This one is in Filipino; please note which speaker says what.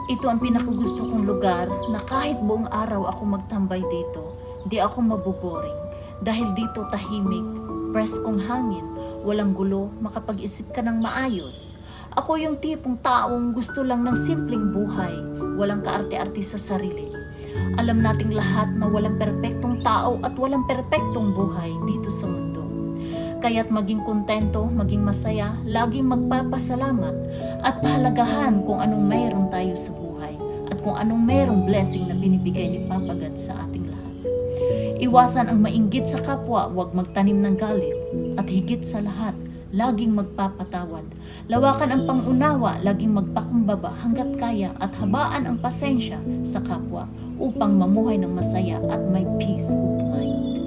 Speaker 1: Ito ang pinakagusto kong lugar na kahit buong araw ako magtambay dito, di ako maboboring. Dahil dito tahimik, preskong hangin, walang gulo, makapag-isip ka ng maayos. Ako yung tipong taong gusto lang ng simpleng buhay, walang kaarte-arte sa sarili. Alam nating lahat na walang perpektong tao at walang perpektong buhay dito sa mundo. Kaya't maging kontento, maging masaya, laging magpapasalamat at pahalagahan kung anong mayroon tayo sa buhay at kung anong mayroong blessing na binibigay ni Papa God sa ating lahat. Iwasan ang mainggit sa kapwa, huwag magtanim ng galit at higit sa lahat, laging magpapatawad. Lawakan ang pangunawa, laging magpakumbaba hanggat kaya at habaan ang pasensya sa kapwa upang mamuhay ng masaya at may peace of mind.